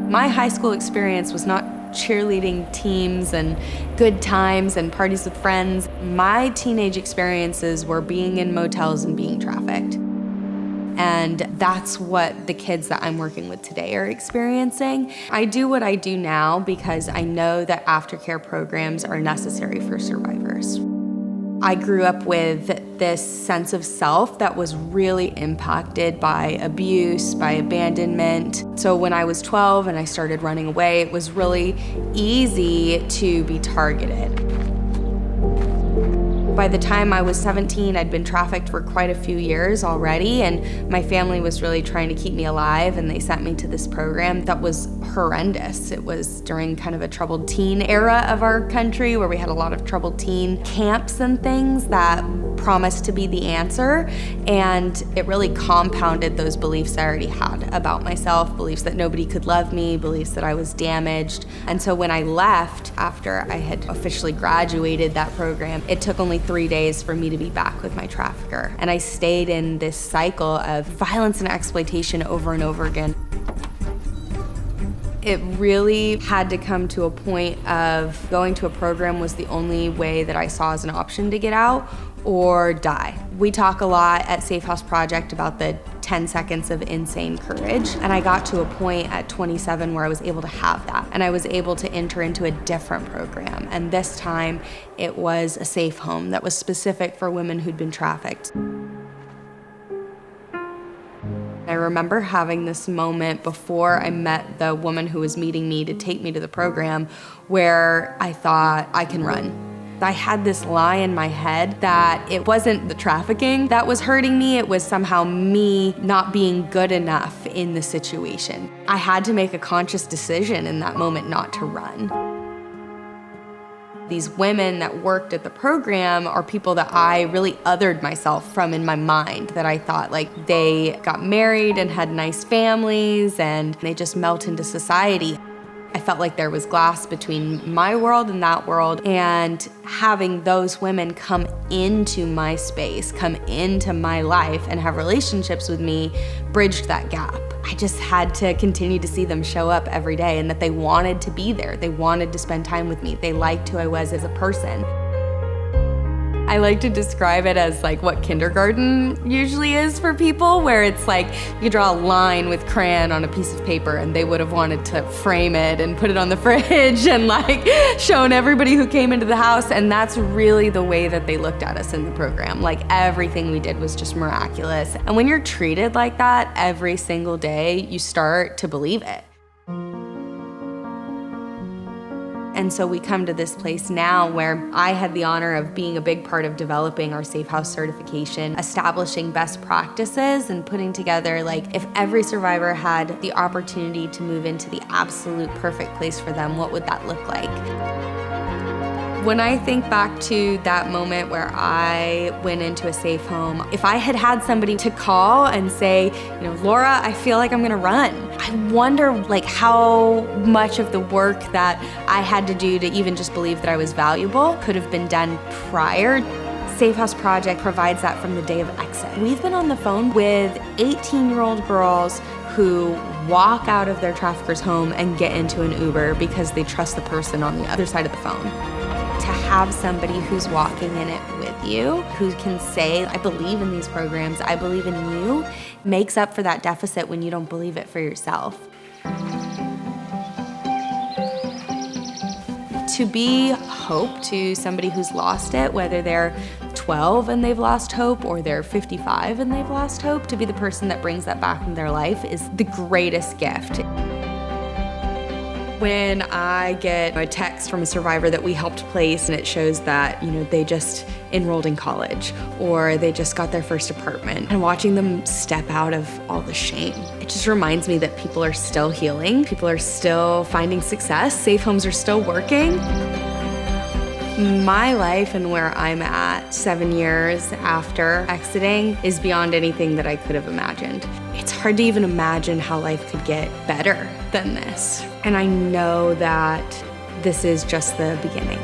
My high school experience was not cheerleading teams and good times and parties with friends. My teenage experiences were being in motels and being trafficked. And that's what the kids that I'm working with today are experiencing. I do what I do now because I know that aftercare programs are necessary for survivors. I grew up with this sense of self that was really impacted by abuse, by abandonment. So when I was 12 and I started running away, it was really easy to be targeted. By the time I was 17, I'd been trafficked for quite a few years already, and my family was really trying to keep me alive, and they sent me to this program that was horrendous. It was during kind of a troubled teen era of our country where we had a lot of troubled teen camps and things that promised to be the answer, and it really compounded those beliefs I already had about myself, beliefs that nobody could love me, beliefs that I was damaged. And so when I left after I had officially graduated that program, it took only 3 days for me to be back with my trafficker. And I stayed in this cycle of violence and exploitation over and over again. It really had to come to a point of going to a program was the only way that I saw as an option to get out or die. We talk a lot at Safe House Project about the 10 seconds of insane courage, and I got to a point at 27 where I was able to have that, and I was able to enter into a different program, and this time it was a safe home that was specific for women who'd been trafficked. I remember having this moment before I met the woman who was meeting me to take me to the program where I thought, I can run. I had this lie in my head that it wasn't the trafficking that was hurting me, it was somehow me not being good enough in the situation. I had to make a conscious decision in that moment not to run. These women that worked at the program are people that I really othered myself from in my mind, that I thought like they got married and had nice families and they just melt into society. I felt like there was glass between my world and that world, and having those women come into my space, come into my life and have relationships with me bridged that gap. I just had to continue to see them show up every day and that they wanted to be there. They wanted to spend time with me. They liked who I was as a person. I like to describe it as like what kindergarten usually is for people, where it's like you draw a line with crayon on a piece of paper and they would have wanted to frame it and put it on the fridge and like shown everybody who came into the house. And that's really the way that they looked at us in the program. Like everything we did was just miraculous. And when you're treated like that every single day, you start to believe it. And so we come to this place now where I had the honor of being a big part of developing our Safe House certification, establishing best practices and putting together like if every survivor had the opportunity to move into the absolute perfect place for them, what would that look like? When I think back to that moment where I went into a safe home, if I had had somebody to call and say, Laura, I feel like I'm gonna run. I wonder like how much of the work that I had to do to even just believe that I was valuable could have been done prior. Safe House Project provides that from the day of exit. We've been on the phone with 18-year-old girls who walk out of their trafficker's home and get into an Uber because they trust the person on the other side of the phone. To have somebody who's walking in it with you, who can say, I believe in these programs, I believe in you, makes up for that deficit when you don't believe it for yourself. To be hope to somebody who's lost it, whether they're 12 and they've lost hope or they're 55 and they've lost hope, to be the person that brings that back in their life is the greatest gift. When I get a text from a survivor that we helped place and it shows that, they just enrolled in college or they just got their first apartment, and watching them step out of all the shame, it just reminds me that people are still healing, people are still finding success, safe homes are still working. My life and where I'm at 7 years after exiting is beyond anything that I could have imagined. It's hard to even imagine how life could get better than this. And I know that this is just the beginning.